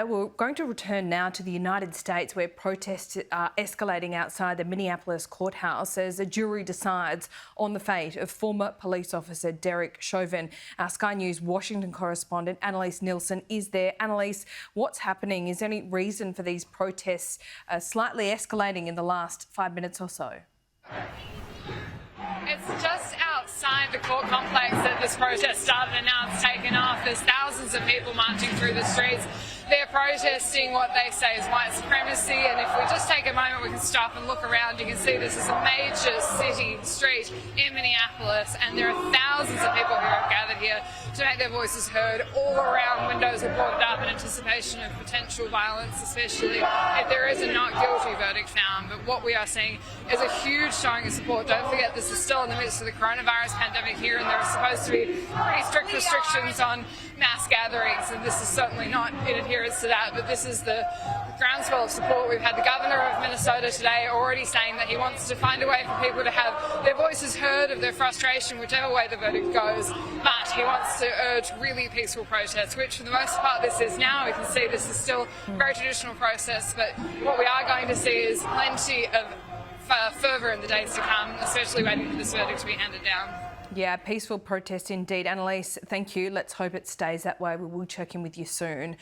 We're going to return now to the United States, where protests are escalating outside the Minneapolis courthouse as a jury decides on the fate of former police officer Derek Chauvin. Our Sky News Washington correspondent Annalise Nielsen is there. Annalise, what's happening? Is there any reason for these protests slightly escalating in the last 5 minutes or so? It's just outside the court complex that this protest started and now it's taken off. There's thousands of people marching through the streets. They're protesting what they say is white supremacy, and if we just take a moment, we can stop and look around. You can see this is a major city street in Minneapolis, and there are thousands of people who have gathered here to make their voices heard. All around, windows are boarded up in anticipation of potential violence, especially if there is a not guilty verdict found. But what we are seeing is a huge showing of support. Don't forget, this is still in the midst of the coronavirus pandemic here, and there are supposed to be pretty strict restrictions on mass gatherings, and this is certainly not in adherence to that, but this is the groundswell of support. We've had the governor of Minnesota today already saying that he wants to find a way for people to have their voices heard of their frustration, whichever way the verdict goes, but he wants to urge really peaceful protests, which for the most part this is now. We can see this is still a very traditional process, but what we are going to see is plenty of fervour in the days to come, especially waiting for this verdict to be handed down. Yeah, peaceful protest indeed. Annalise, thank you. Let's hope it stays that way. We will check in with you soon.